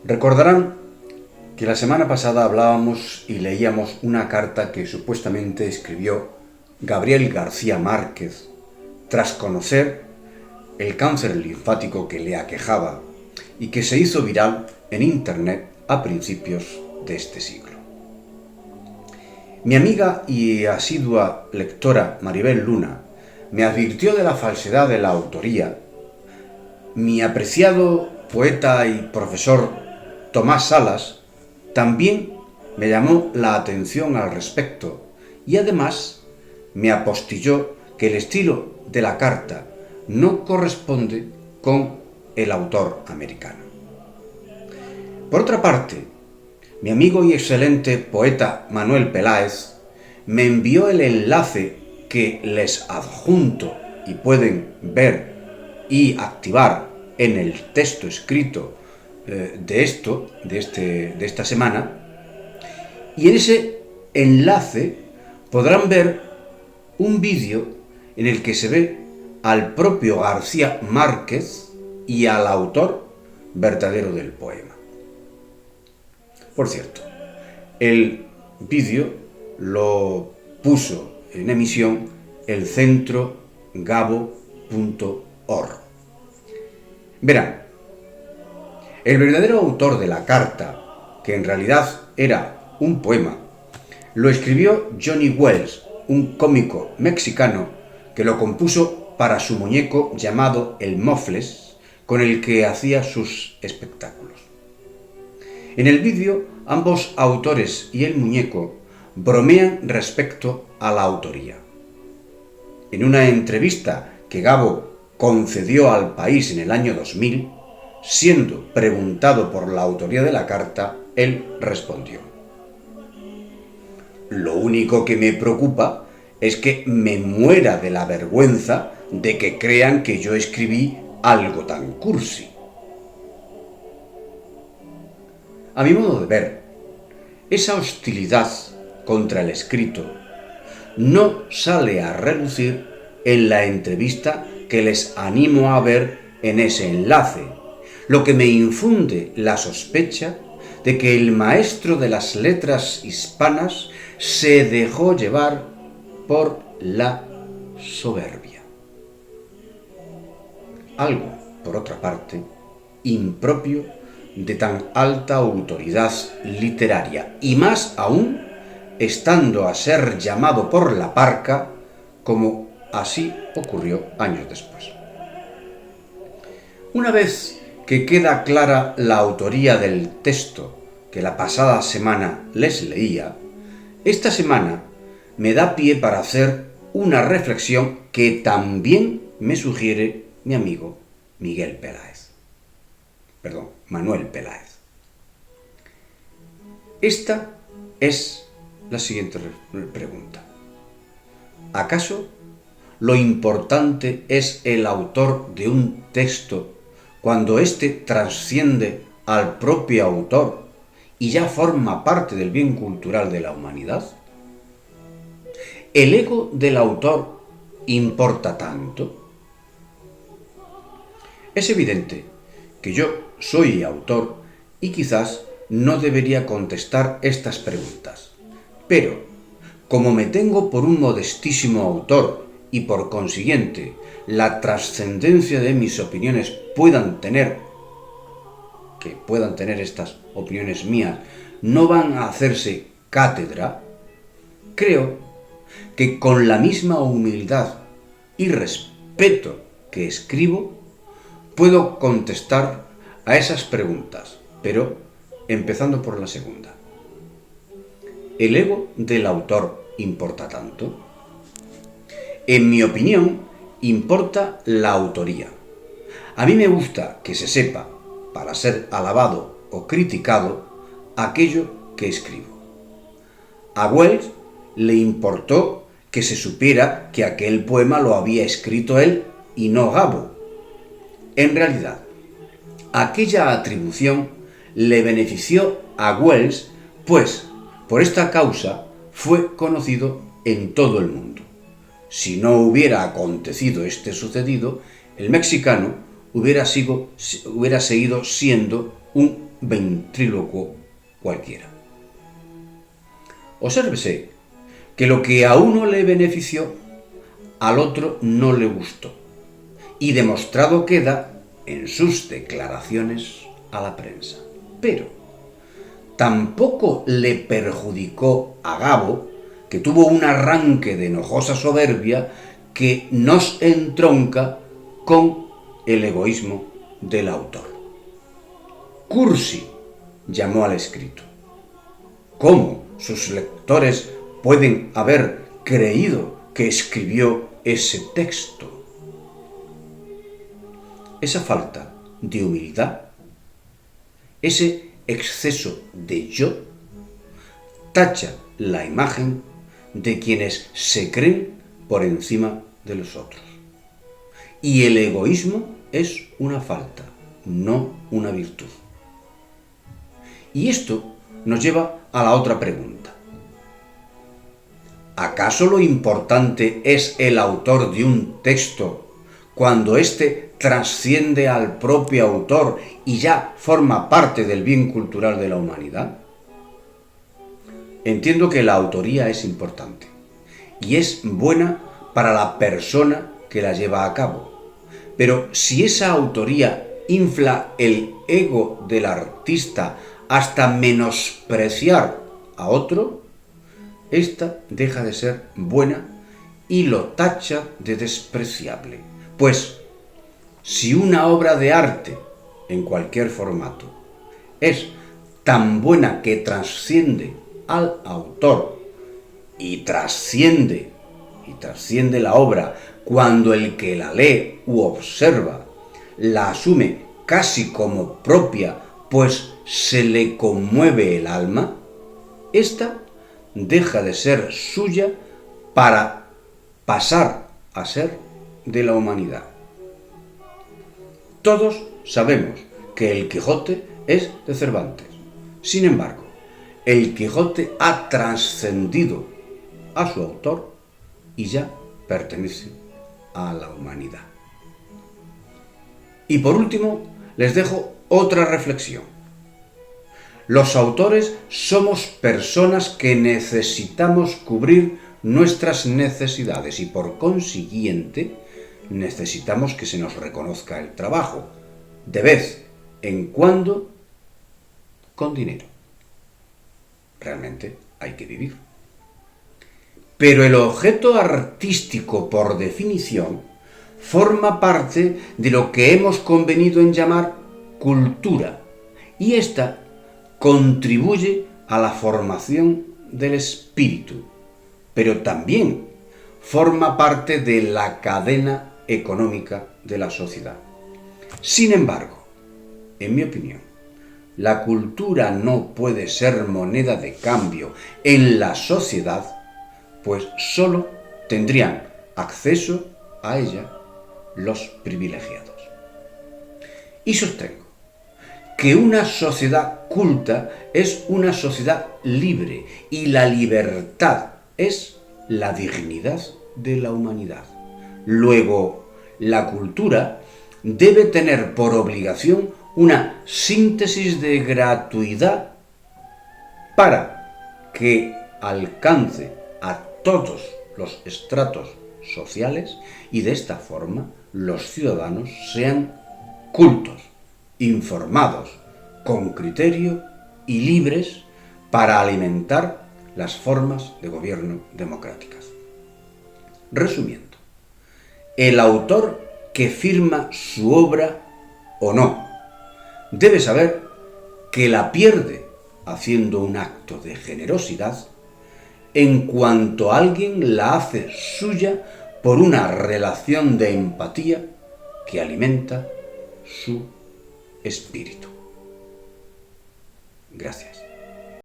Recordarán que la semana pasada hablábamos y leíamos una carta que supuestamente escribió Gabriel García Márquez tras conocer el cáncer linfático que le aquejaba y que se hizo viral en internet a principios de este siglo. Mi amiga y asidua lectora Maribel Luna me advirtió de la falsedad de la autoría. Mi apreciado poeta y profesor Tomás Salas también me llamó la atención al respecto y además me apostilló que el estilo de la carta no corresponde con el autor americano. Por otra parte, mi amigo y excelente poeta Manuel Peláez me envió el enlace que les adjunto y pueden ver y activar en el texto escrito de esta semana, y en ese enlace podrán ver un vídeo en el que se ve al propio García Márquez y al autor verdadero del poema. Por cierto, el vídeo lo puso en emisión el centro gabo.org. Verán, el verdadero autor de la carta, que en realidad era un poema, lo escribió Johnny Wells, un cómico mexicano que lo compuso para su muñeco llamado el Mofles, con el que hacía sus espectáculos. En el vídeo, ambos autores y el muñeco bromean respecto a la autoría. En una entrevista que Gabo concedió al País en el año 2000, siendo preguntado por la autoría de la carta, él respondió: "Lo único que me preocupa es que me muera de la vergüenza de que crean que yo escribí algo tan cursi". A mi modo de ver, esa hostilidad contra el escrito no sale a relucir en la entrevista que les animo a ver en ese enlace, lo que me infunde la sospecha de que el maestro de las letras hispanas se dejó llevar por la soberbia. Algo, por otra parte, impropio de tan alta autoridad literaria, y más aún estando a ser llamado por la parca, como así ocurrió años después. Una vez que queda clara la autoría del texto que la pasada semana les leía, esta semana me da pie para hacer una reflexión que también me sugiere mi amigo Manuel Peláez. Esta es la siguiente pregunta: ¿acaso lo importante es el autor de un texto cuando éste trasciende al propio autor y ya forma parte del bien cultural de la humanidad? ¿El ego del autor importa tanto? Es evidente que yo soy autor y quizás no debería contestar estas preguntas, pero como me tengo por un modestísimo autor y por consiguiente la trascendencia de mis opiniones puedan tener estas opiniones mías, no van a hacerse cátedra, creo que con la misma humildad y respeto que escribo, puedo contestar a esas preguntas, pero empezando por la segunda. ¿El ego del autor importa tanto? En mi opinión, importa la autoría. A mí me gusta que se sepa, para ser alabado o criticado, aquello que escribo. A Wells le importó que se supiera que aquel poema lo había escrito él y no Gabo. En realidad, aquella atribución le benefició a Wells, pues por esta causa fue conocido en todo el mundo. Si no hubiera acontecido este sucedido, el mexicano hubiera seguido siendo un ventrílocuo cualquiera. Obsérvese que lo que a uno le benefició, al otro no le gustó, y demostrado queda en sus declaraciones a la prensa. Pero tampoco le perjudicó a Gabo, que tuvo un arranque de enojosa soberbia que nos entronca con el egoísmo del autor. Cursi llamó al escrito. ¿Cómo sus lectores pueden haber creído que escribió ese texto? Esa falta de humildad, ese exceso de yo, tacha la imagen de quienes se creen por encima de los otros. Y el egoísmo es una falta, no una virtud. Y esto nos lleva a la otra pregunta. ¿Acaso lo importante es el autor de un texto cuando éste trasciende al propio autor y ya forma parte del bien cultural de la humanidad? Entiendo que la autoría es importante y es buena para la persona que la lleva a cabo. Pero si esa autoría infla el ego del artista hasta menospreciar a otro, esta deja de ser buena y lo tacha de despreciable. Pues si una obra de arte, en cualquier formato, es tan buena que trasciende al autor y trasciende la obra cuando el que la lee u observa la asume casi como propia, pues se le conmueve el alma, esta deja de ser suya para pasar a ser de la humanidad. Todos sabemos que el Quijote es de Cervantes. Sin embargo, el Quijote ha trascendido a su autor y ya pertenece a la humanidad. Y por último, les dejo otra reflexión. Los autores somos personas que necesitamos cubrir nuestras necesidades y por consiguiente necesitamos que se nos reconozca el trabajo, de vez en cuando con dinero. Realmente hay que vivir. Pero el objeto artístico, por definición, forma parte de lo que hemos convenido en llamar cultura, y esta contribuye a la formación del espíritu, pero también forma parte de la cadena económica de la sociedad. Sin embargo, en mi opinión, la cultura no puede ser moneda de cambio en la sociedad, pues solo tendrían acceso a ella los privilegiados. Y sostengo que una sociedad culta es una sociedad libre y la libertad es la dignidad de la humanidad. Luego, la cultura debe tener por obligación una síntesis de gratuidad para que alcance a todos los estratos sociales y de esta forma los ciudadanos sean cultos, informados, con criterio y libres para alimentar las formas de gobierno democráticas. Resumiendo, el autor que firma su obra o no debe saber que la pierde haciendo un acto de generosidad en cuanto alguien la hace suya por una relación de empatía que alimenta su espíritu. Gracias.